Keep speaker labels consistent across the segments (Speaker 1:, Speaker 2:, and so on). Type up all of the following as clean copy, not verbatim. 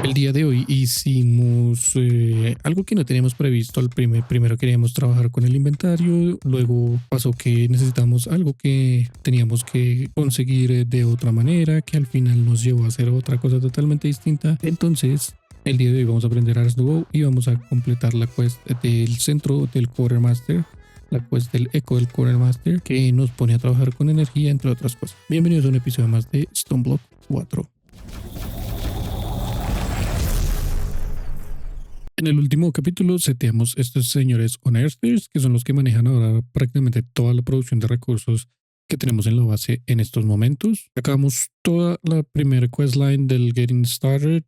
Speaker 1: El día de hoy hicimos algo que no teníamos previsto. Primero queríamos trabajar con el inventario, luego pasó que necesitamos algo que teníamos que conseguir de otra manera, que al final nos llevó a hacer otra cosa totalmente distinta. Entonces, el día de hoy vamos a aprender Ars Nouveau y vamos a completar la quest del centro del Quartermaster, la quest del eco del Quartermaster, que nos pone a trabajar con energía, entre otras cosas. Bienvenidos a un episodio más de Stoneblock 4. En el último capítulo seteamos estos señores Unearthers, que son los que manejan ahora prácticamente toda la producción de recursos que tenemos en la base en estos momentos. Acabamos toda la primera questline del Getting Started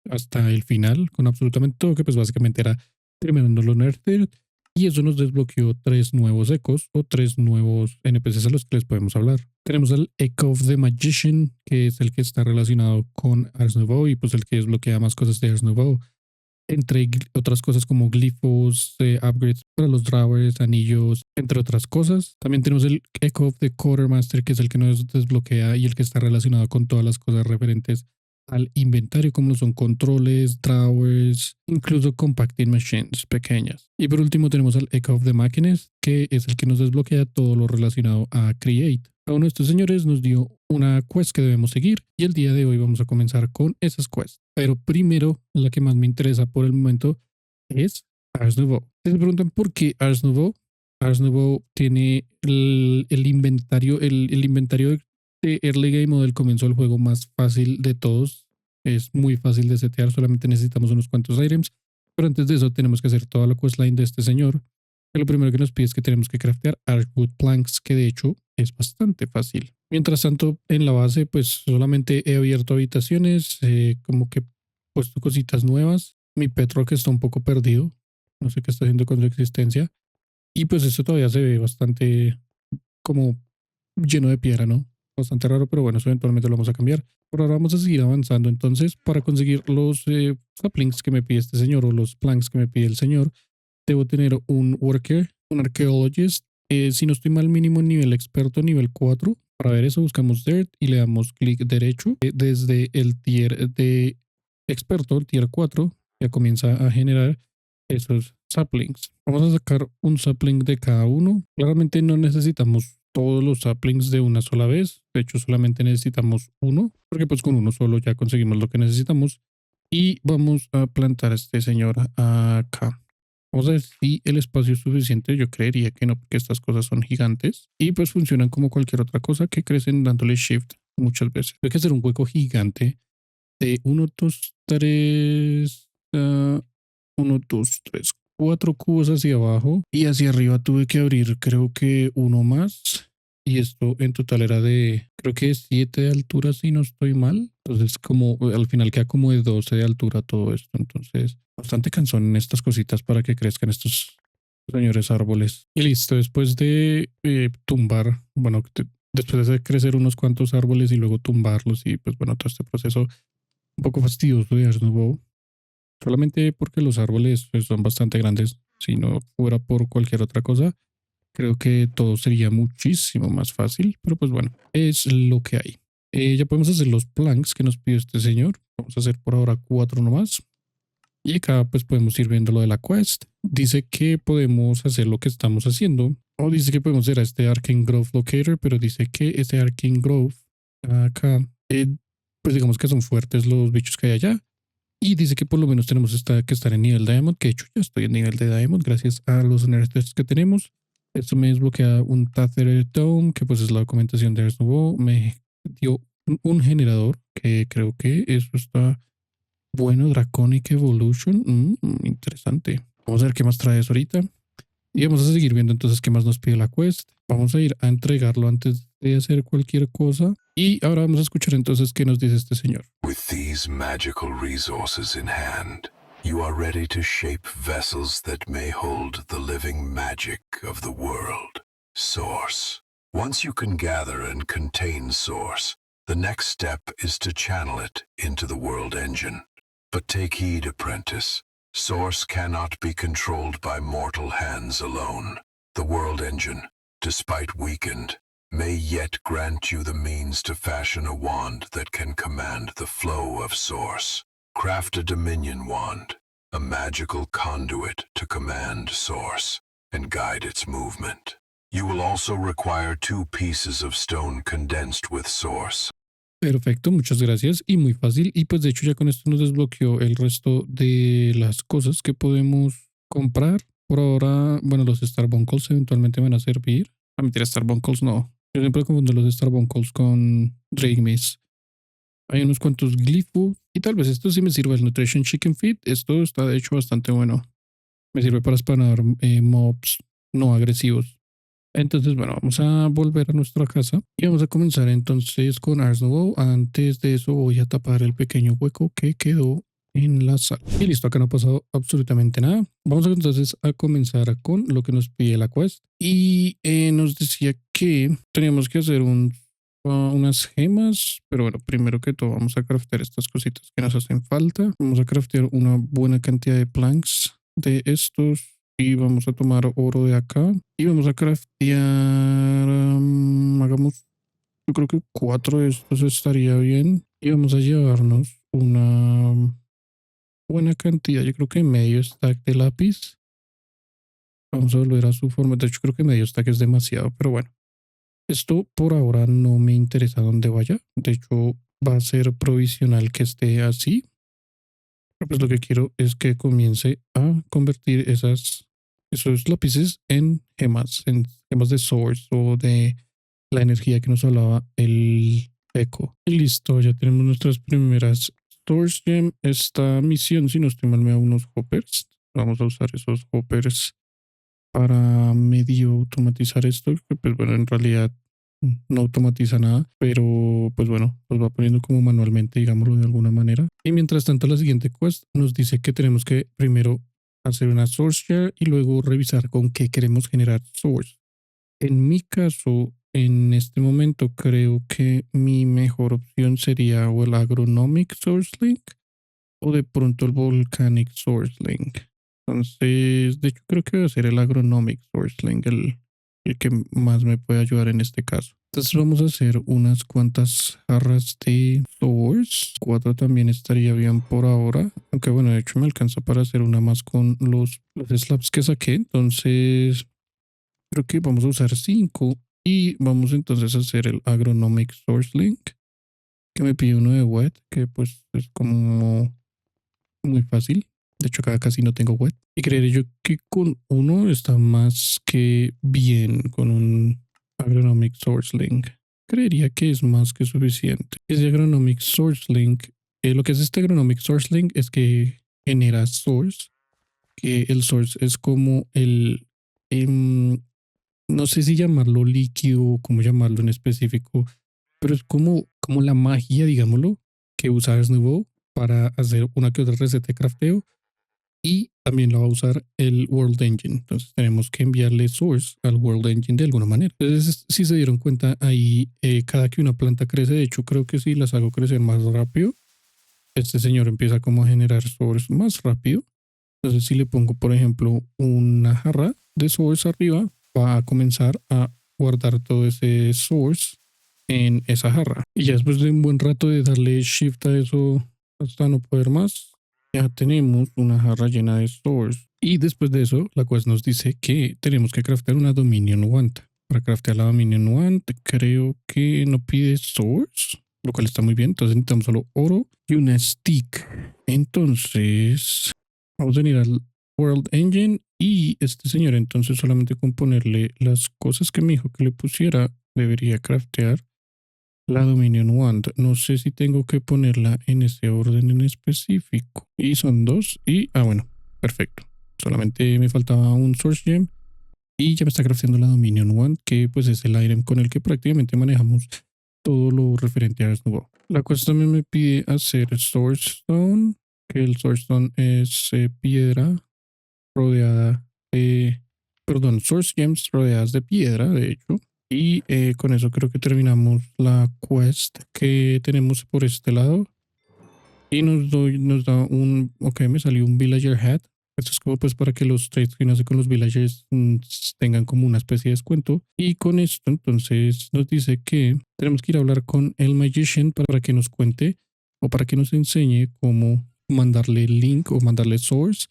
Speaker 1: hasta el final, con absolutamente todo, que pues básicamente era terminando el Unearthed, y eso nos desbloqueó 3 nuevos ecos o 3 nuevos NPCs a los que les podemos hablar. Tenemos al Echo of the Magician, que es el que está relacionado con Ars Nouveau y pues el que desbloquea más cosas de Ars Nouveau, entre otras cosas como glifos, upgrades para los drawers, anillos, entre otras cosas. También tenemos el Echo of the Quartermaster, que es el que nos desbloquea y el que está relacionado con todas las cosas referentes al inventario, como son controles, drawers, incluso compacting machines pequeñas. Y por último tenemos al Echo of the Machines, que es el que nos desbloquea todo lo relacionado a Create. Cada uno de estos señores nos dio una quest que debemos seguir y el día de hoy vamos a comenzar con esas quests. Pero primero, la que más me interesa por el momento es Ars Nouveau. Se preguntan por qué Ars Nouveau. Ars Nouveau tiene el inventario, el inventario de early game o del comienzo del juego más fácil de todos. Es muy fácil de setear, solamente necesitamos unos cuantos items. Pero antes de eso tenemos que hacer toda la questline de este señor. Lo primero que nos pide es que tenemos que craftear Archwood Planks, que de hecho es bastante fácil. Mientras tanto, en la base, pues solamente he abierto habitaciones, como que he puesto cositas nuevas. Mi Petrock está un poco perdido. No sé qué está haciendo con su existencia. Y pues esto todavía se ve bastante como lleno de piedra, ¿no? Bastante raro, pero bueno, eso eventualmente lo vamos a cambiar. Por ahora vamos a seguir avanzando. Entonces, para conseguir los saplings que me pide este señor o los planks que me pide el señor, debo tener un worker, un archaeologist. Si no estoy mal, mínimo nivel experto, nivel 4. Para ver eso, buscamos dirt y le damos clic derecho. Desde el tier de experto, el tier 4, ya comienza a generar esos saplings. Vamos a sacar un sapling de cada uno. Claramente no necesitamos todos los saplings de una sola vez. De hecho, solamente necesitamos uno, porque pues con uno solo ya conseguimos lo que necesitamos. Y vamos a plantar a este señor acá. Vamos a ver si el espacio es suficiente. Yo creería que no, porque estas cosas son gigantes y pues funcionan como cualquier otra cosa que crecen dándole shift muchas veces. Hay que hacer un hueco gigante de 1, 2, 3, 1, 2, 3, 4 cubos hacia abajo y hacia arriba tuve que abrir creo que uno más. Y esto en total era de, creo que 7 de altura si no estoy mal. Entonces como al final queda como de 12 de altura todo esto. Entonces bastante cansón en estas cositas para que crezcan estos señores árboles. Y listo, después de tumbar, bueno, después de hacer crecer unos cuantos árboles y luego tumbarlos y pues bueno, todo este proceso un poco fastidioso de Ars Nouveau. Solamente porque los árboles pues, son bastante grandes. Si no fuera por cualquier otra cosa, creo que todo sería muchísimo más fácil, pero pues bueno, es lo que hay. Ya podemos hacer los planks que nos pide este señor. Vamos a hacer por ahora 4 nomás. Y acá pues podemos ir viendo lo de la quest. Dice que podemos hacer lo que estamos haciendo. O dice que podemos ir a este Arcane Grove Locator, pero dice que este Arcane Grove acá, pues digamos que son fuertes los bichos que hay allá. Y dice que por lo menos tenemos que estar en nivel Diamond, que de hecho ya estoy en nivel de Diamond gracias a los nerds que tenemos. Esto me desbloquea un Tather Dome, que pues es la documentación de Ars Nouveau. Me dio un generador, que creo que eso está bueno. Draconic Evolution. Interesante. Vamos a ver qué más trae eso ahorita. Y vamos a seguir viendo entonces qué más nos pide la quest. Vamos a ir a entregarlo antes de hacer cualquier cosa. Y ahora vamos a escuchar entonces qué nos dice este señor.
Speaker 2: With these magical resources in hand, you are ready to shape vessels that may hold the living magic of the world. Source. Once you can gather and contain Source, the next step is to channel it into the world engine. But take heed, apprentice. Source cannot be controlled by mortal hands alone. The world engine, despite weakened, may yet grant you the means to fashion a wand that can command the flow of Source. Craft a Dominion Wand, a magical conduit to command Source and guide its movement. You will also require 2 pieces of stone condensed with Source.
Speaker 1: Perfecto, muchas gracias y muy fácil. Y pues de hecho ya con esto nos desbloqueó el resto de las cosas que podemos comprar. Por ahora, bueno, los Starbunkles eventualmente van a servir. A mentira, Starbunkles no. Yo siempre confundo los Starbunkles con Drake Maze. Hay unos cuantos glifos y tal vez esto sí me sirva el Nutrition Chicken Feed. Esto está de hecho bastante bueno. Me sirve para spanar mobs no agresivos. Entonces, bueno, vamos a volver a nuestra casa y vamos a comenzar entonces con Ars Nouveau. Antes de eso voy a tapar el pequeño hueco que quedó en la sala. Y listo, acá no ha pasado absolutamente nada. Vamos entonces a comenzar con lo que nos pide la quest. Y nos decía que teníamos que hacer unas gemas, pero bueno, primero que todo vamos a craftear estas cositas que nos hacen falta. Vamos a craftear una buena cantidad de planks de estos. Y vamos a tomar oro de acá. Y vamos a craftear. Hagamos. Yo creo que 4 de estos estaría bien. Y vamos a llevarnos una buena cantidad. Yo creo que medio stack de lápiz. Vamos a volver a su forma. De hecho, creo que medio stack es demasiado. Pero bueno. Esto por ahora no me interesa dónde vaya. De hecho, va a ser provisional que esté así. Pero pues lo que quiero es que comience a convertir esos lápices en gemas de source o de la energía que nos hablaba el eco. Y listo, ya tenemos nuestras primeras source gem. Esta misión, si no estoy mal, me da unos hoppers. Vamos a usar esos hoppers para medio automatizar esto, que pues bueno, en realidad no automatiza nada, pero pues bueno, los va poniendo como manualmente, digámoslo de alguna manera. Y mientras tanto, la siguiente quest nos dice que tenemos que primero hacer una source share y luego revisar con qué queremos generar source. En mi caso, en este momento, creo que mi mejor opción sería o el Agronomic Source Link o de pronto el Volcanic Source Link. Entonces, de hecho, creo que va a ser el Agronomic Source Link el que más me puede ayudar en este caso. Entonces vamos a hacer unas cuantas jarras de source. 4 también estaría bien por ahora. Aunque bueno, de hecho me alcanza para hacer una más con los slabs que saqué. Entonces creo que vamos a usar 5. Y vamos entonces a hacer el Agronomic Source Link. Que me pide uno de wet. Que pues es como muy fácil. De hecho, acá casi no tengo wet. Y creeré yo que con uno está más que bien con un Agronomic Source Link. Creería que es más que suficiente. Ese Agronomic Source Link, lo que hace este Agronomic Source Link es que genera source, que el source es como no sé si llamarlo líquido o cómo llamarlo en específico, pero es como la magia, digámoslo, que usa Ars Nouveau para hacer una que otra receta de crafteo. Y también lo va a usar el World Engine. Entonces tenemos que enviarle source al World Engine de alguna manera. Entonces, si se dieron cuenta, ahí cada que una planta crece, de hecho creo que si las hago crecer más rápido, este señor empieza como a generar source más rápido. Entonces si le pongo, por ejemplo, una jarra de source arriba, va a comenzar a guardar todo ese source en esa jarra. Y ya después de un buen rato de darle shift a eso hasta no poder más, ya tenemos una jarra llena de source. Y después de eso, la quest nos dice que tenemos que craftear una Dominion Wand. Para craftear la Dominion Wand, creo que no pide source, lo cual está muy bien. Entonces necesitamos solo oro y una stick. Entonces, vamos a venir al World Engine y este señor entonces solamente con ponerle las cosas que me dijo que le pusiera, debería craftear la Dominion Wand. No sé si tengo que ponerla en ese orden en específico. Y son 2. Y, bueno, perfecto. Solamente me faltaba un Source Gem. Y ya me está crafteando la Dominion Wand, que pues es el item con el que prácticamente manejamos todo lo referente a Ars Nouveau. La cuesta también me pide hacer Source Stone, que el Source Stone es piedra rodeada de... Perdón, Source Gems rodeadas de piedra, de hecho. Y con eso creo que terminamos la quest que tenemos por este lado. Y nos da un... Ok, me salió un Villager Hat. Esto es como pues para que los trades que uno hace con los villagers tengan como una especie de descuento. Y con esto entonces nos dice que tenemos que ir a hablar con el Magician para que nos cuente o para que nos enseñe cómo mandarle link o mandarle source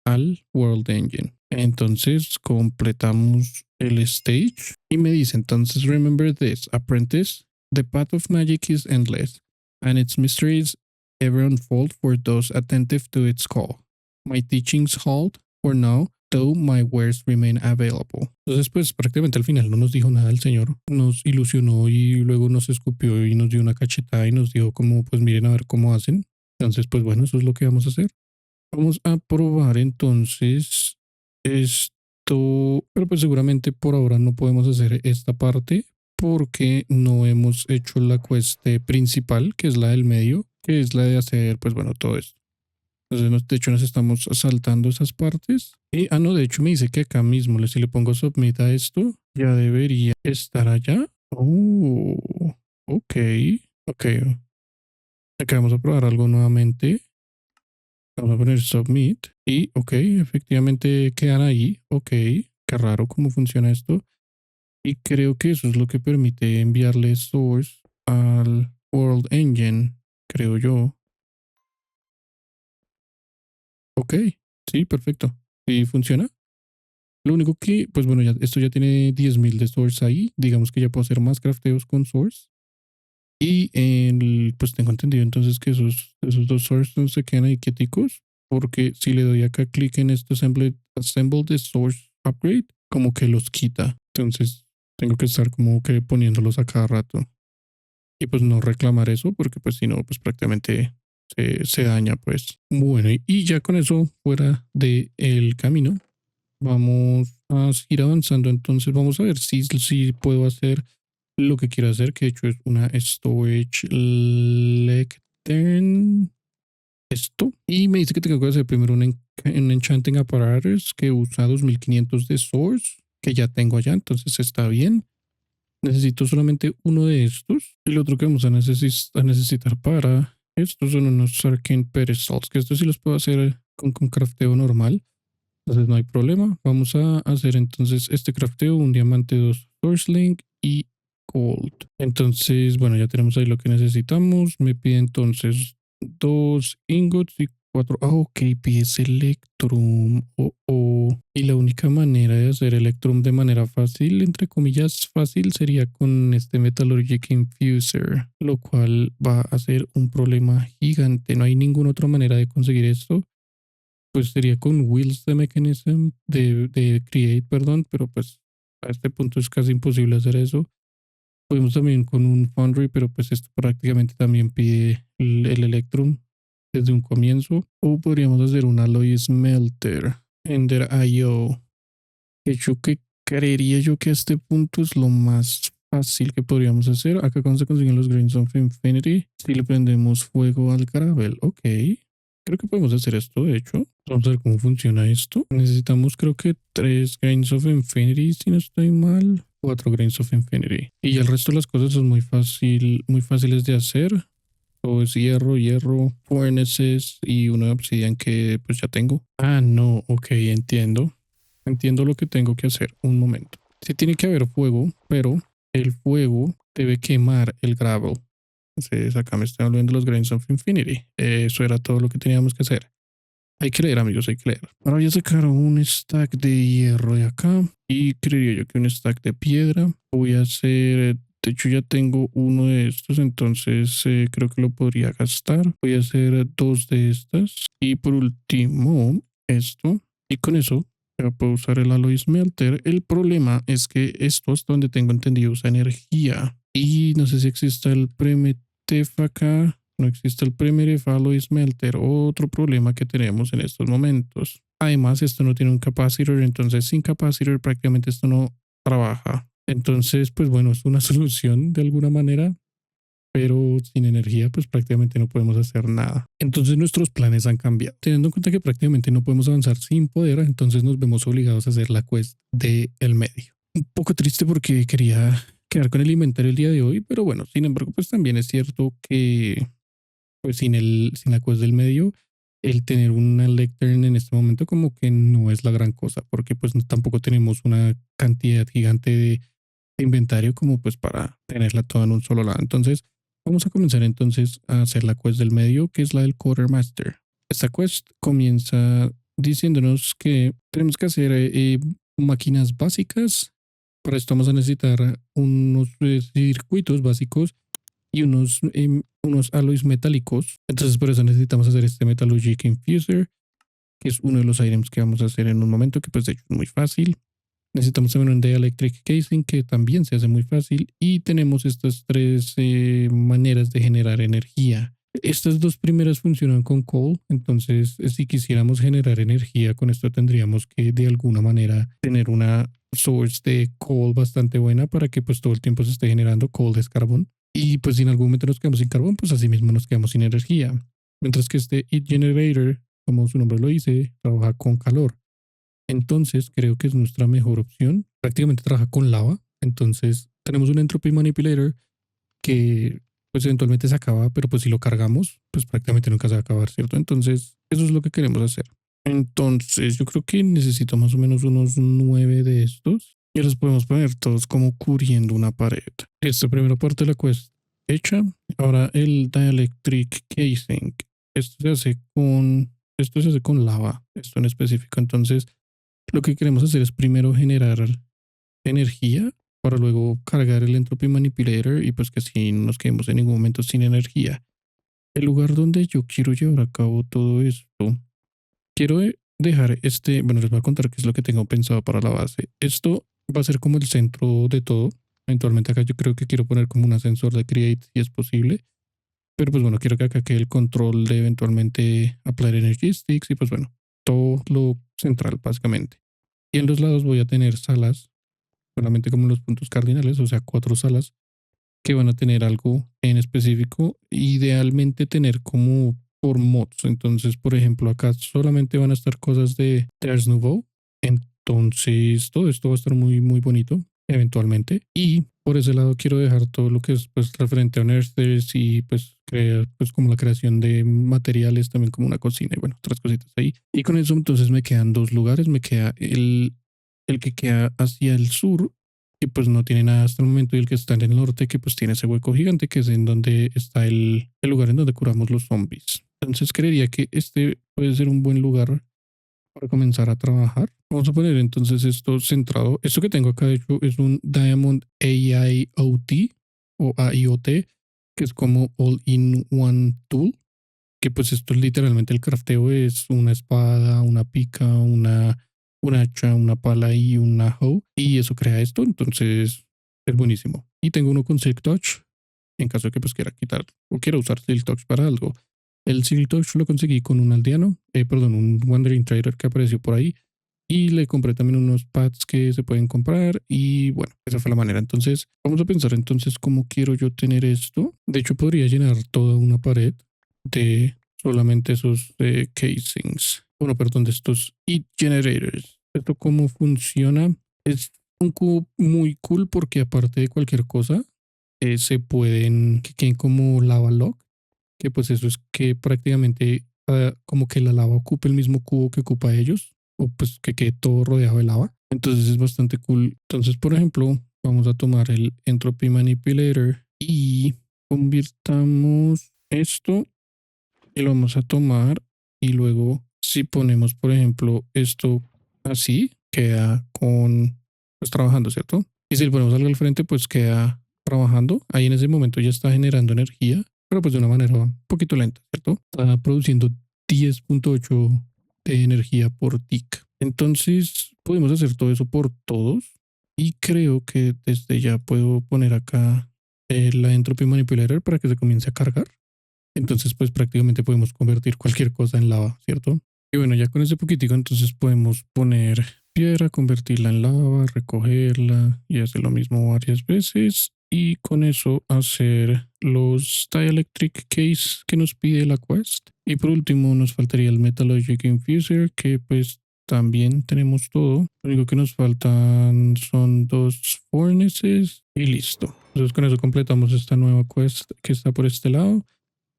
Speaker 1: al World Engine. Entonces completamos el stage y me dice entonces, remember this, apprentice, the path of magic is endless and its mysteries ever unfold for those attentive to its call. My teachings halt for now, though my wares remain available. Entonces pues prácticamente al final no nos dijo nada el señor, nos ilusionó y luego nos escupió y nos dio una cachetada y nos dijo como pues miren a ver cómo hacen. Entonces pues bueno, eso es lo que vamos a hacer. Vamos a probar entonces esto, pero pues seguramente por ahora no podemos hacer esta parte porque no hemos hecho la quest principal, que es la del medio, que es la de hacer pues bueno todo esto. Entonces de hecho nos estamos saltando esas partes y no, de hecho me dice que acá mismo, si le pongo submit a esto, ya debería estar allá. Oh, ok, ok. Acá vamos a probar algo nuevamente. Vamos a poner submit y ok, efectivamente quedan ahí. Ok, qué raro cómo funciona esto. Y creo que eso es lo que permite enviarle source al World Engine, creo yo. Ok, sí, perfecto. ¿Y funciona? Lo único que, pues bueno, ya, esto ya tiene 10.000 de source ahí. Digamos que ya puedo hacer más crafteos con source. Y pues tengo entendido entonces que esos dos sources no se quedan ahí quieticos, porque si le doy acá clic en esto, assemble the source upgrade, como que los quita. Entonces tengo que estar como que poniéndolos a cada rato. Y pues no reclamar eso, porque pues si no, pues prácticamente se daña pues. Bueno, y ya con eso fuera del camino, vamos a seguir avanzando. Entonces vamos a ver si puedo hacer lo que quiero hacer, que de hecho es una storage lectern. Esto. Y me dice que tengo que hacer primero un enchanting apparatus que usa 2500 de source, que ya tengo allá, entonces está bien. Necesito solamente uno de estos. Y lo otro que vamos a necesitar para estos son unos arcane pedestals, que estos sí los puedo hacer con crafteo normal. Entonces no hay problema. Vamos a hacer entonces este crafteo, un diamante, 2 source link y gold. Entonces, bueno, ya tenemos ahí lo que necesitamos. Me pide entonces 2 ingots y 4. Ok, pide electrum. Y la única manera de hacer electrum de manera fácil, entre comillas fácil, sería con este Metallurgic Infuser, lo cual va a ser un problema gigante. No hay ninguna otra manera de conseguir esto. Pues sería con Wheels de Mechanism, de Create, perdón, pero pues a este punto es casi imposible hacer eso. Podemos también con un Foundry, pero pues esto prácticamente también pide el Electrum desde un comienzo. O podríamos hacer un Alloy Smelter, Ender IO. De hecho, que creería yo que a este punto es lo más fácil que podríamos hacer. Acá cuando se consiguen los Grains of Infinity, si le prendemos fuego al gravel, ok. Creo que podemos hacer esto, de hecho. Vamos a ver cómo funciona esto. Necesitamos creo que 3 Grains of Infinity, si no estoy mal. 4 Grains of Infinity. Y ya el resto de las cosas son muy fáciles de hacer. Todo es hierro, furnaces y una obsidian que pues ya tengo. No, ok, entiendo. Entiendo lo que tengo que hacer. Un momento. Sí tiene que haber fuego, pero el fuego debe quemar el gravel. Entonces acá me están hablando los Grains of Infinity. Eso era todo lo que teníamos que hacer. Hay que leer, amigos, hay que leer. Ahora voy a sacar un stack de hierro de acá. Y creería yo que un stack de piedra. Voy a hacer... De hecho ya tengo uno de estos, entonces creo que lo podría gastar. Voy a hacer 2 de estas. Y por último, esto. Y con eso ya puedo usar el Alloy Smelter. El problema es que esto, hasta donde tengo entendido, usa energía. Y no sé si existe el Premetef acá. No existe el Premetef Alloy Smelter. Otro problema que tenemos en estos momentos. Además, esto no tiene un capacitor, entonces sin capacitor prácticamente esto no trabaja. Entonces, pues bueno, es una solución de alguna manera, pero sin energía pues prácticamente no podemos hacer nada. Entonces nuestros planes han cambiado. Teniendo en cuenta que prácticamente no podemos avanzar sin poder, entonces nos vemos obligados a hacer la quest del medio. Un poco triste porque quería quedar con el inventario el día de hoy, pero bueno, sin embargo, pues también es cierto que pues sin la quest del medio, el tener una lectern en este momento como que no es la gran cosa, porque pues tampoco tenemos una cantidad gigante de inventario como pues para tenerla toda en un solo lado. Entonces vamos a comenzar entonces a hacer la quest del medio, que es la del Quartermaster. esta quest comienza diciéndonos que tenemos que hacer máquinas básicas. Para esto vamos a necesitar unos circuitos básicos y unos alloys metálicos. Entonces por eso necesitamos hacer este Metallurgic Infuser, que es uno de los items que vamos a hacer en un momento, que pues de hecho es muy fácil. Necesitamos también un Dielectric Casing, que también se hace muy fácil. Y tenemos estas tres maneras de generar energía. Estas dos primeras funcionan con coal, entonces si quisiéramos generar energía con esto tendríamos que de alguna manera tener una source de coal bastante buena para que pues todo el tiempo se esté generando. Coal es carbón, y pues si en algún momento nos quedamos sin carbón, pues así mismo nos quedamos sin energía. Mientras que este Heat Generator, como su nombre lo dice, trabaja con calor. Entonces creo que es nuestra mejor opción. Prácticamente trabaja con lava, entonces tenemos un Entropy Manipulator que pues eventualmente se acaba, pero pues si lo cargamos, pues prácticamente nunca se va a acabar, ¿cierto? Entonces eso es lo que queremos hacer. Entonces yo creo que necesito más o menos unos 9 de estos y los podemos poner todos como cubriendo una pared. Esta primera parte de la quest hecha. Ahora el Dielectric Casing. Esto se hace con lava, esto en específico. Entonces lo que queremos hacer es primero generar energía para luego cargar el Entropy Manipulator y pues que así no nos quedemos en ningún momento sin energía. El lugar donde yo quiero llevar a cabo todo esto, quiero dejar bueno, les voy a contar qué es lo que tengo pensado para la base. Esto va a ser como el centro de todo. Eventualmente acá yo creo que quiero poner como un ascensor de Create si es posible. Pero pues bueno, quiero que acá quede el control de eventualmente Applied Energy Sticks y pues bueno, todo lo central básicamente. Y en los lados voy a tener salas, solamente como en los puntos cardinales, o sea, 4 salas que van a tener algo en específico, idealmente tener como por mods. Entonces, por ejemplo, acá solamente van a estar cosas de Ars Nouveau. Entonces, todo esto va a estar muy, muy bonito eventualmente. Y por ese lado quiero dejar todo lo que es pues referente a Unearthers y pues crear pues como la creación de materiales, también como una cocina y bueno, otras cositas ahí. Y con eso entonces me quedan 2 lugares. Me queda el que queda hacia el sur, que pues no tiene nada hasta el momento, y el que está en el norte, que pues tiene ese hueco gigante, que es en donde está el lugar en donde curamos los zombies. Entonces creería que este puede ser un buen lugar para comenzar a trabajar. Vamos a poner entonces esto centrado. Esto que tengo acá de hecho es un Diamond AIoT o AIoT, que es como All-in-One Tool, que pues esto es literalmente el crafteo, es una espada, una pica, un hacha, una pala y una hoe, y eso crea esto. Entonces es buenísimo. Y tengo uno con Silk Touch en caso de que pues quiera quitar o quiera usar Silk Touch para algo. El Silk Touch lo conseguí con un aldeano, perdón, un Wandering Trader que apareció por ahí, y le compré también unos pads que se pueden comprar y bueno, esa fue la manera. Entonces vamos a pensar entonces cómo quiero yo tener esto. De hecho podría llenar toda una pared de solamente esos casings. Bueno, perdón, de estos heat generators. ¿Esto cómo funciona? Es un cubo muy cool porque aparte de cualquier cosa, se pueden, que queden como lava lock, que pues eso es que prácticamente como que la lava ocupe el mismo cubo que ocupa ellos, o pues que quede todo rodeado de lava. Entonces es bastante cool. Entonces, por ejemplo, vamos a tomar el Entropy Manipulator y convirtamos esto y lo vamos a tomar, y luego si ponemos por ejemplo esto así, queda pues trabajando, ¿cierto? Y si le ponemos algo al frente, pues queda trabajando. Ahí en ese momento ya está generando energía, pero pues de una manera un poquito lenta, ¿cierto? Está produciendo 10.8 de energía por tick. Entonces podemos hacer todo eso por todos, y creo que desde ya puedo poner acá la Entropy Manipulator para que se comience a cargar. Entonces, pues prácticamente podemos convertir cualquier cosa en lava, ¿cierto? Y bueno, ya con ese poquitico, entonces podemos poner piedra, convertirla en lava, recogerla y hacer lo mismo varias veces. Y con eso hacer los Dielectric Case que nos pide la quest. Y por último nos faltaría el Metallurgic Infuser, que pues también tenemos todo. Lo único que nos faltan son 2 furnaces y listo. Entonces con eso completamos esta nueva quest que está por este lado.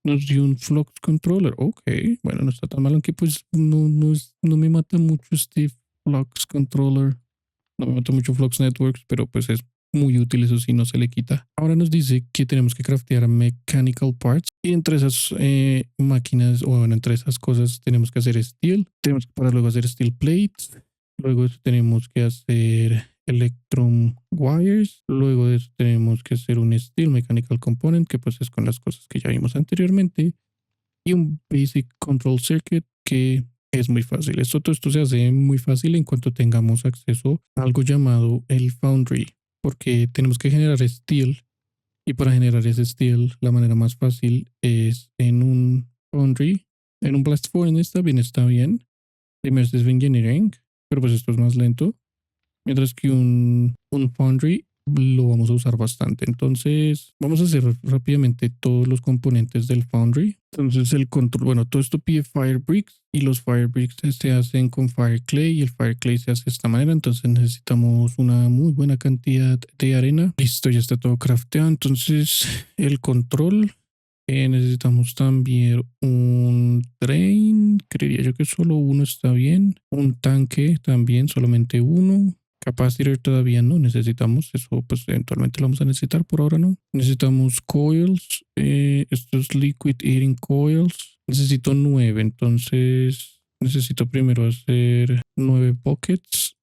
Speaker 1: Nos dio un Flux Controller. Ok, bueno, no está tan mal, aunque pues no me mata mucho este Flux Controller. No me mata mucho Flux Networks, pero pues es muy útil, eso sí, no se le quita. Ahora nos dice que tenemos que craftear mechanical parts y entre esas máquinas, o bueno, entre esas cosas tenemos que hacer steel, tenemos que para luego hacer steel plates, luego de eso tenemos que hacer electrum wires, luego de eso tenemos que hacer un steel mechanical component, que pues es con las cosas que ya vimos anteriormente, y un basic control circuit que es muy fácil. Todo esto se hace muy fácil en cuanto tengamos acceso a algo llamado el Foundry, porque tenemos que generar steel y para generar ese steel la manera más fácil es en un Foundry, en un Blast Furnace también está bien, Immersive Engineering, pero pues esto es más lento, mientras que un Foundry lo vamos a usar bastante. Entonces vamos a hacer rápidamente todos los componentes del Foundry. Entonces el control, bueno, todo esto pide Fire Bricks y los Fire Bricks se hacen con Fire Clay y el Fire Clay se hace de esta manera. Entonces necesitamos una muy buena cantidad de arena. Listo, ya está todo crafteado. Entonces el control, necesitamos también un drain, creería yo que solo uno está bien. Un tanque también, solamente uno. Capacitor todavía no necesitamos, eso pues eventualmente lo vamos a necesitar, por ahora no. Necesitamos coils, estos liquid heating coils, necesito 9, entonces necesito primero hacer 9 buckets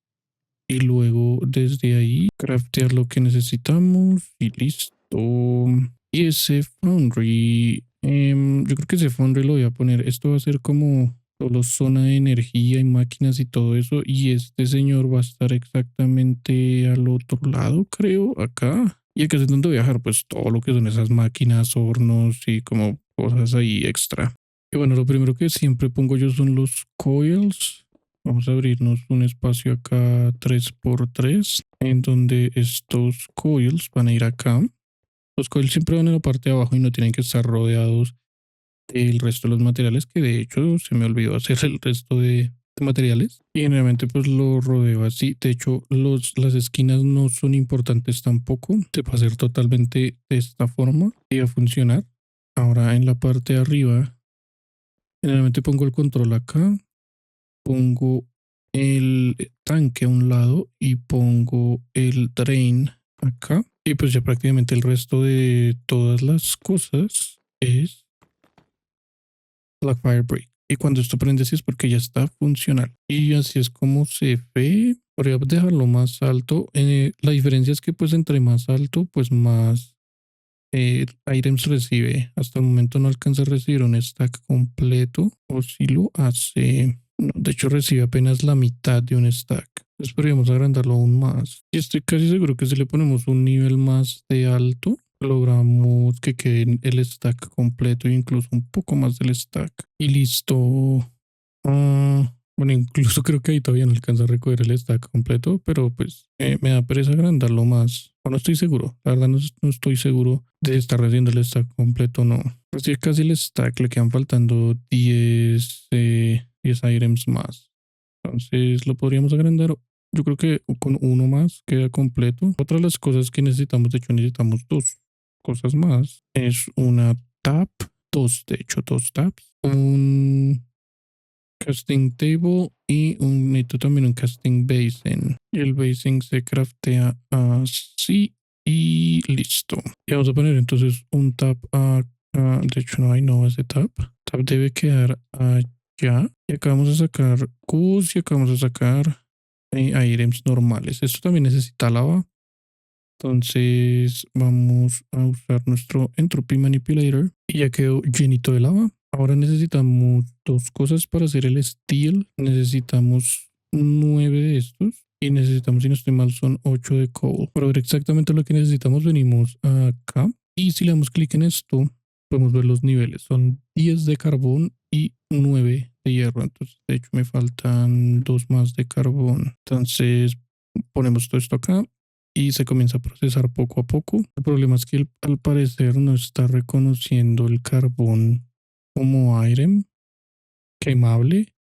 Speaker 1: y luego desde ahí craftear lo que necesitamos y listo. Y ese foundry, yo creo que ese foundry lo voy a poner, esto va a ser como solo zona de energía y máquinas y todo eso, y este señor va a estar exactamente al otro lado, creo, acá. Y acá es donde viajar, pues todo lo que son esas máquinas, hornos y como cosas ahí extra. Y bueno, lo primero que siempre pongo yo son los coils. Vamos a abrirnos un espacio acá 3x3 en donde estos coils van a ir acá. Los coils siempre van en la parte de abajo y no tienen que estar rodeados del resto de los materiales, que de hecho se me olvidó hacer el resto de materiales. Y generalmente pues lo rodeo así. De hecho, las esquinas no son importantes tampoco. Se puede hacer totalmente de esta forma y va a funcionar. Ahora en la parte de arriba, generalmente pongo el control acá, pongo el tanque a un lado y pongo el drain acá. Y pues ya prácticamente el resto de todas las cosas es la Fire Break. Y cuando esto prende así es porque ya está funcional. Y así es como se ve. Podría dejarlo más alto. La diferencia es que pues entre más alto, pues más items recibe. Hasta el momento no alcanza a recibir un stack completo. O si lo hace. No, de hecho recibe apenas la mitad de un stack. Entonces podríamos agrandarlo aún más. Y estoy casi seguro que si le ponemos un nivel más de alto, logramos que quede el stack completo, incluso un poco más del stack. Y listo. Bueno, incluso creo que ahí todavía no alcanza a recoger el stack completo, pero pues me da pereza agrandarlo más. O no estoy seguro. La verdad no estoy seguro de estar haciendo el stack completo, no. Así casi el stack, le quedan faltando 10 items más. Entonces lo podríamos agrandar. Yo creo que con uno más queda completo. Otra de las cosas que necesitamos, de hecho necesitamos dos cosas más. Es una tap, de hecho dos taps, un casting table y necesito también un casting basin. Y el basin se craftea así y listo. Y vamos a poner entonces un tap acá. De hecho no hay no ese tap. Tap debe quedar allá. Y acá vamos a sacar cubos y acá vamos a sacar items normales. Esto también necesita lava. Entonces vamos a usar nuestro Entropy Manipulator y ya quedó llenito de lava. Ahora necesitamos dos cosas para hacer el steel. Necesitamos 9 de estos y necesitamos, si no estoy mal, son 8 de coal. Para ver exactamente lo que necesitamos, venimos acá y si le damos clic en esto, podemos ver los niveles. Son 10 de carbón y 9 de hierro. Entonces, de hecho, me faltan 2 más de carbón. Entonces, ponemos todo esto acá y se comienza a procesar poco a poco. El problema es que al parecer no está reconociendo el carbón como item quemable,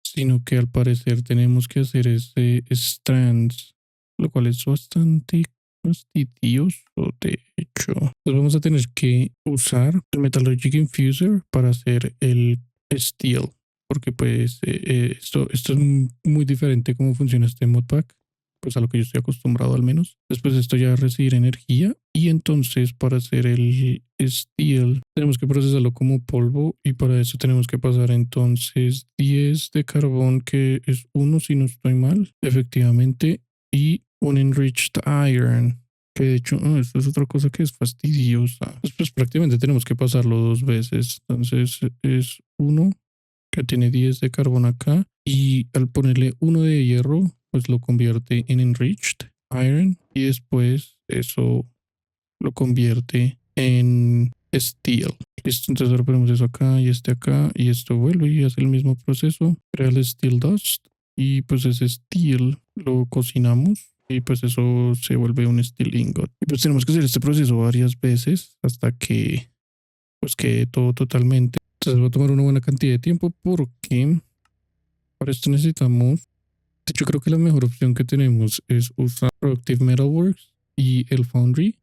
Speaker 1: sino que al parecer tenemos que hacer ese strands, lo cual es bastante fastidioso, de hecho. Pues vamos a tener que usar el Metallurgic Infuser para hacer el steel, porque pues esto es muy diferente cómo funciona este modpack. pues a lo que yo estoy acostumbrado al menos. Después de esto ya recibir energía y entonces para hacer el steel tenemos que procesarlo como polvo y para eso tenemos que pasar entonces 10 de carbón, que es uno si no estoy mal, efectivamente, y un enriched iron. Que de hecho, esto es otra cosa que es fastidiosa. Pues prácticamente tenemos que pasarlo dos veces. Entonces es uno que tiene 10 de carbón acá y al ponerle uno de hierro, pues lo convierte en enriched iron y después eso lo convierte en steel. Listo, entonces ahora ponemos eso acá y este acá y esto vuelve y hace el mismo proceso, crea el steel dust y pues ese steel lo cocinamos y pues eso se vuelve un steel ingot. Y pues tenemos que hacer este proceso varias veces hasta que pues quede todo totalmente. Entonces va a tomar una buena cantidad de tiempo porque para esto necesitamos, de hecho creo que la mejor opción que tenemos es usar Productive Metalworks y el Foundry.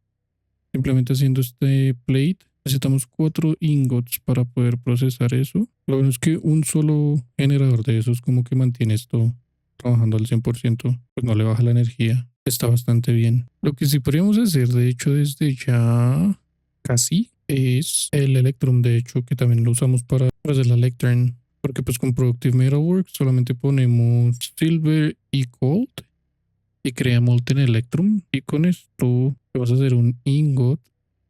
Speaker 1: Simplemente haciendo este plate necesitamos 4 ingots para poder procesar eso. Lo bueno es que un solo generador de esos como que mantiene esto trabajando al 100%, pues no le baja la energía. Está bastante bien. Lo que sí podríamos hacer, de hecho, desde ya casi, es el Electrum, de hecho, que también lo usamos para hacer la Lectern. Porque pues con Productive Metalworks solamente ponemos Silver y Gold y crea Molten Electrum. Y con esto vamos a hacer un ingot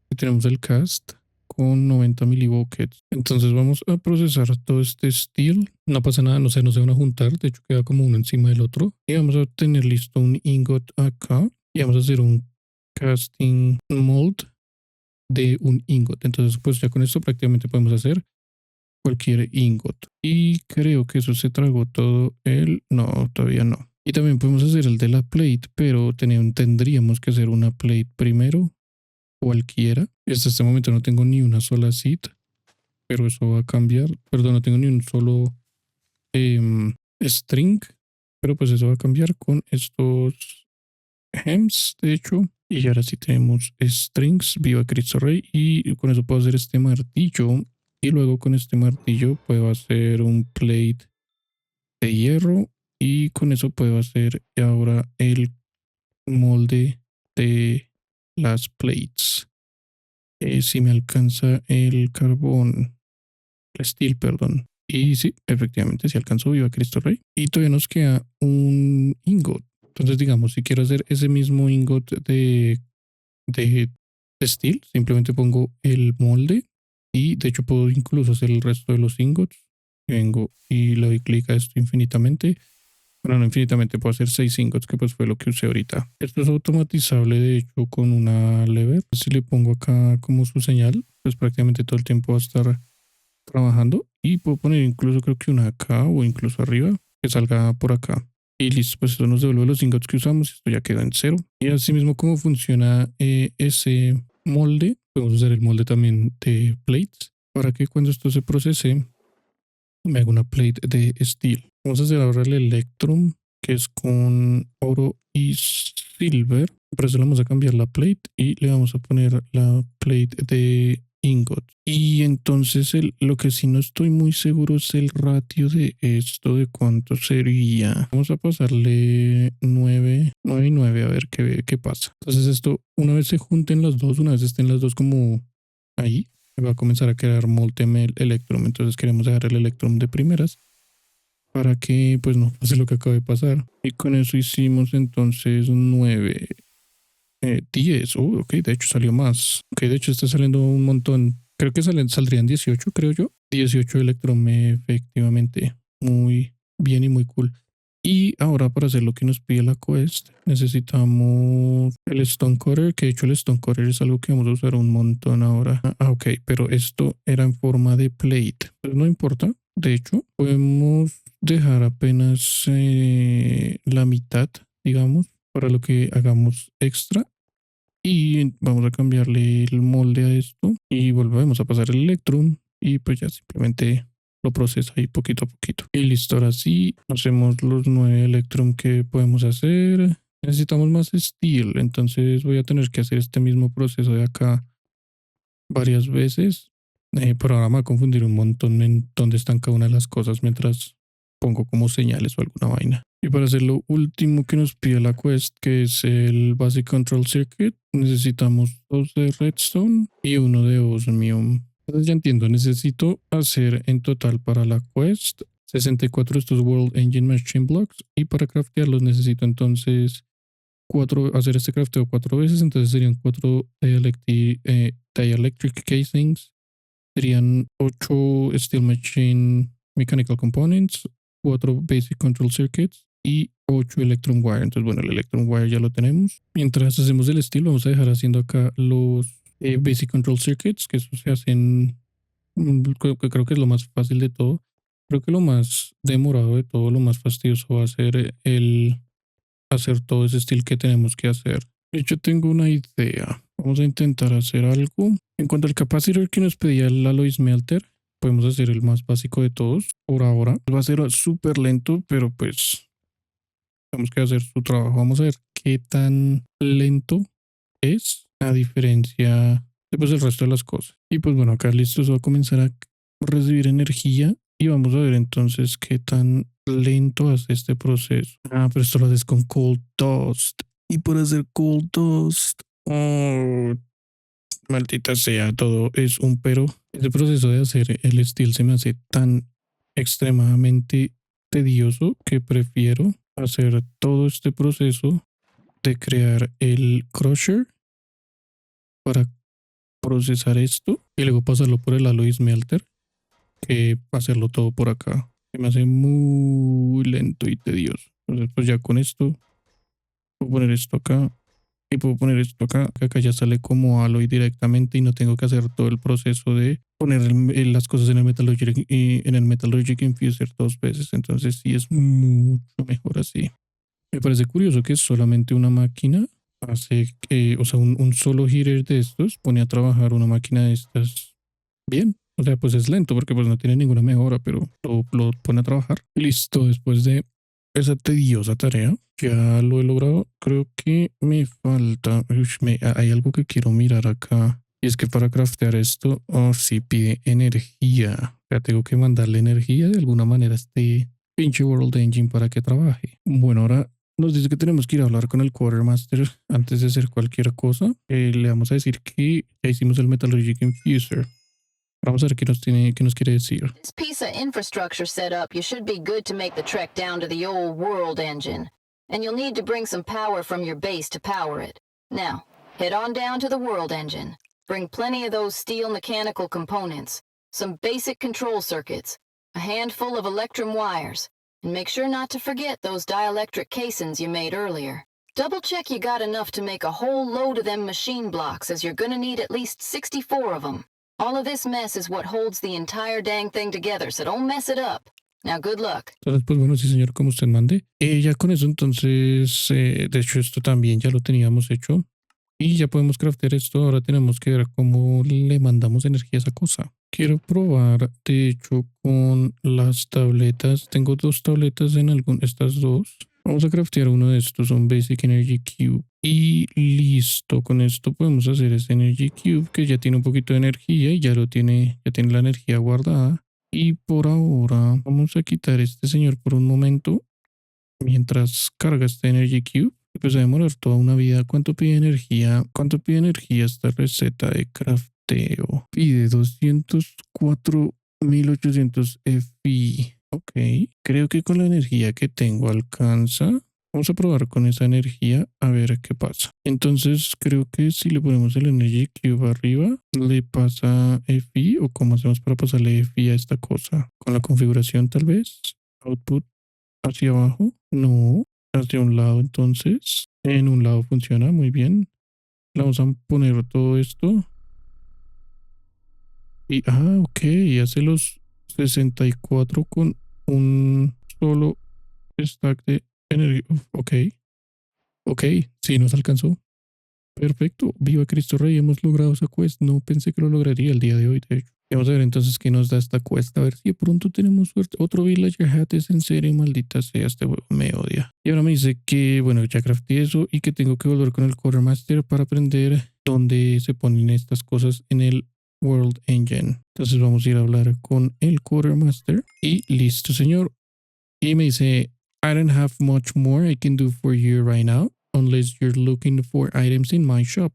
Speaker 1: que tenemos el cast con 90 milibuckets. Entonces vamos a procesar todo este steel. No pasa nada, no se van a juntar. De hecho queda como uno encima del otro. Y vamos a tener listo un ingot acá. Y vamos a hacer un casting mold de un ingot. Entonces pues ya con esto prácticamente podemos hacer cualquier ingot. Y creo que eso se tragó todo el... No, todavía no. Y también podemos hacer el de la plate, pero tendríamos que hacer una plate primero, cualquiera. Hasta este momento no tengo ni una sola seed, pero eso va a cambiar. Perdón, no tengo ni un solo string, pero pues eso va a cambiar con estos hems, de hecho. Y ahora sí tenemos strings, viva Cristo Rey, y con eso puedo hacer este martillo. Y luego con este martillo puedo hacer un plate de hierro y con eso puedo hacer ahora el molde de las plates. Si me alcanza el carbón, el steel, perdón. Y sí, efectivamente, si alcanzó, viva Cristo Rey. Y todavía nos queda un ingot. Entonces, digamos, si quiero hacer ese mismo ingot de steel, simplemente pongo el molde y de hecho puedo incluso hacer el resto de los ingots. Vengo y le doy clic a esto infinitamente. Bueno, no infinitamente, puedo hacer 6 ingots, que pues fue lo que usé ahorita. Esto es automatizable, de hecho, con una lever. Si le pongo acá como su señal, pues prácticamente todo el tiempo va a estar trabajando. Y puedo poner incluso creo que una acá o incluso arriba, que salga por acá. Y listo, pues eso nos devuelve los ingots que usamos. Esto ya queda en cero. Y así mismo como funciona ese molde, podemos usar el molde también de plates para que cuando esto se procese me haga una plate de steel. Vamos a hacer ahora el Electrum, que es con oro y silver. Por eso le vamos a cambiar la plate y le vamos a poner la plate de ingot. Y entonces lo que sí no estoy muy seguro es el ratio de esto, de cuánto sería. Vamos a pasarle 9 y 9 a ver qué pasa. Entonces esto, una vez se junten las dos, una vez estén las dos como ahí, va a comenzar a crear Molten Electrum. Entonces queremos dejar el Electrum de primeras para que pues no pase lo que acaba de pasar. Y con eso hicimos entonces 9, 10. Ok, de hecho salió más. Ok, de hecho está saliendo un montón. Creo que saldrían 18, creo yo. 18 Electrum, efectivamente. Muy bien y muy cool. Y ahora para hacer lo que nos pide la quest necesitamos el Stone Cutter, que de hecho el Stone Cutter es algo que vamos a usar un montón ahora. Ok, pero esto era en forma de plate. Pues no importa, de hecho podemos dejar apenas la mitad, digamos, para lo que hagamos extra. Y vamos a cambiarle el molde a esto y volvemos a pasar el Electrum y pues ya simplemente lo procesa ahí poquito a poquito. Y listo, ahora sí, hacemos los 9 Electrum que podemos hacer. Necesitamos más steel, entonces voy a tener que hacer este mismo proceso de acá varias veces. Pero ahora me va a confundir un montón en dónde están cada una de las cosas mientras pongo como señales o alguna vaina. Y para hacer lo último que nos pide la quest, que es el Basic Control Circuit, necesitamos 2 de Redstone y uno de Osmium. Entonces ya entiendo, necesito hacer en total para la quest 64 de estos World Engine Machine Blocks, y para craftearlos necesito entonces hacer este crafteo 4 veces, entonces serían 4 dielectric casings, serían 8 Steel Machine Mechanical Components, 4 Basic Control Circuits y 8 Electron Wire. Entonces, bueno, el Electron Wire ya lo tenemos. Mientras hacemos el steel, vamos a dejar haciendo acá los Basic Control Circuits, que eso se hacen, creo que es lo más fácil de todo. Creo que lo más demorado de todo, lo más fastidioso va a ser el hacer todo ese steel que tenemos que hacer. De hecho, tengo una idea. Vamos a intentar hacer algo. En cuanto al capacitor que nos pedía el alloy smelter, podemos hacer el más básico de todos por ahora. Va a ser súper lento, pero pues tenemos que hacer su trabajo. Vamos a ver qué tan lento es a diferencia de pues el resto de las cosas. Y pues bueno, acá listo, se va a comenzar a recibir energía y vamos a ver entonces qué tan lento hace este proceso. Ah, pero esto lo haces con cold dust. Y por hacer cold dust, oh, maldita sea, todo es un pero. Este proceso de hacer el steel se me hace tan extremadamente tedioso que prefiero hacer todo este proceso de crear el crusher para procesar esto y luego pasarlo por el alloy smelter que hacerlo todo por acá. Se me hace muy lento y tedioso. Entonces pues ya con esto puedo poner esto acá y puedo poner esto acá, que acá ya sale como alloy directamente y no tengo que hacer todo el proceso de poner las cosas en el Metallurgic Infuser 2 veces. Entonces sí es mucho mejor así. Me parece curioso que solamente una máquina hace que, o sea, un solo heater de estos pone a trabajar una máquina de estas bien. O sea, pues es lento porque pues no tiene ninguna mejora, pero lo pone a trabajar. Listo, después de esa tediosa tarea, ya lo he logrado. Creo que me falta, hay algo que quiero mirar acá. Y es que para craftear esto, oh, sí pide energía. O sea, tengo que mandarle energía de alguna manera a este pinche World Engine para que trabaje. Bueno, ahora nos dice que tenemos que ir a hablar con el Quartermaster antes de hacer cualquier cosa. Le vamos a decir que ya hicimos el Metallurgic Infuser. Vamos a ver qué nos quiere decir.
Speaker 3: This piece of infrastructure set up, you should be good to make the trek down to the old world engine. And you'll need to bring some power from your base to power it. Now, head on down to the world engine. Bring plenty of those steel mechanical components, some basic control circuits, a handful of electrum wires, and make sure not to forget those dielectric casings you made earlier. Double check you got enough to make a whole load of them machine blocks, as you're gonna need at least 64 of them. All of this mess is what holds the entire dang thing together, so don't mess it up. Now, good luck.
Speaker 1: Entonces, pues bueno, sí señor, como usted mande. Ya con eso entonces, de hecho esto también ya lo teníamos hecho. Y ya podemos craftear esto. Ahora tenemos que ver cómo le mandamos energía a esa cosa. Quiero probar, de hecho, con las tabletas. Tengo 2 tabletas en estas 2. Vamos a craftear uno de estos, un Basic Energy Cube. Y listo, con esto podemos hacer ese Energy Cube que ya tiene un poquito de energía y ya tiene la energía guardada. Y por ahora vamos a quitar este señor por un momento mientras carga este Energy Cube. Pues va a demorar toda una vida. ¿Cuánto pide energía? ¿Cuánto pide energía esta receta de crafteo? Pide 204.800 FI. Ok, creo que con la energía que tengo alcanza. Vamos a probar con esa energía a ver qué pasa. Entonces creo que si le ponemos el Energy Cube arriba, le pasa FI, o cómo hacemos para pasarle FI a esta cosa. Con la configuración tal vez. Output hacia abajo. No, hacia un lado entonces. En un lado funciona muy bien. Le vamos a poner todo esto. Y, ok, hace los 64 con un solo stack de energía. Ok, sí, nos alcanzó. Perfecto, viva Cristo Rey, hemos logrado esa quest. No pensé que lo lograría el día de hoy, de hecho. Vamos a ver entonces qué nos da esta quest. A ver si de pronto tenemos suerte. Otro Villager Hat, es en serio, maldita sea, este juego me odia. Y ahora me dice que, bueno, ya crafté eso y que tengo que volver con el Quartermaster para aprender dónde se ponen estas cosas en el World Engine. Entonces vamos a ir a hablar con el Quartermaster. Y listo, señor. Y me dice, I don't have much more I can do for you right now, unless you're looking for items in my shop.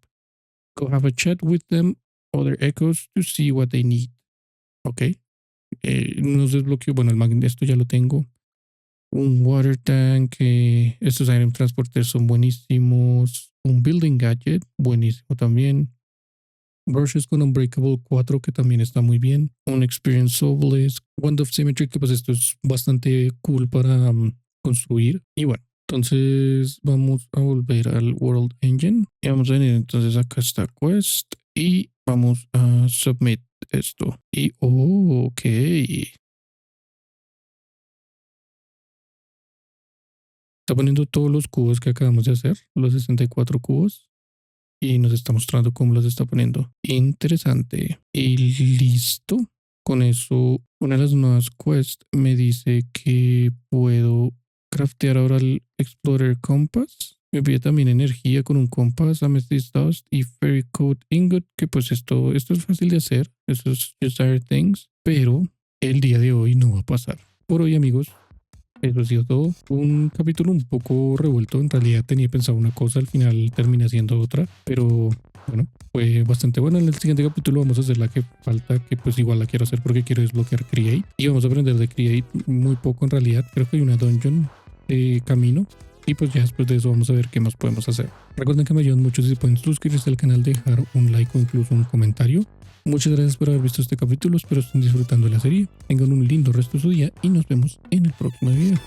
Speaker 1: Go have a chat with them, other echoes, to see what they need. Ok. Nos desbloqueó, bueno, el magnet, esto ya lo tengo. Un water tank, estos item transporters son buenísimos. Un building gadget, buenísimo también. Brushes con Unbreakable 4, que también está muy bien. Un Experience Obelisk. Wand of Symmetry, que pues esto es bastante cool para construir. Y bueno, entonces vamos a volver al World Engine. Y vamos a venir entonces acá está Quest. Y vamos a Submit esto. Y ok. Está poniendo todos los cubos que acabamos de hacer. Los 64 cubos. Y nos está mostrando cómo los está poniendo. Interesante. Y listo. Con eso, una de las nuevas quests me dice que puedo craftear ahora el Explorer Compass. Me pide también energía con un compás, Amethyst Dust y Fairy Coat Ingot, que pues esto es fácil de hacer. Eso es Just Hard Things. Pero el día de hoy no va a pasar. Por hoy, amigos, eso ha sido todo. Un capítulo un poco revuelto. En realidad tenía pensado una cosa, al final terminé haciendo otra. Pero bueno, fue bastante bueno. En el siguiente capítulo vamos a hacer la que falta, que pues igual la quiero hacer porque quiero desbloquear Create. Y vamos a aprender de Create muy poco en realidad. Creo que hay una dungeon de camino. Y pues ya después de eso vamos a ver qué más podemos hacer. Recuerden que me ayudan mucho si pueden suscribirse al canal, dejar un like o incluso un comentario. Muchas gracias por haber visto este capítulo, espero estén disfrutando de la serie. Tengan un lindo resto de su día y nos vemos en el próximo video.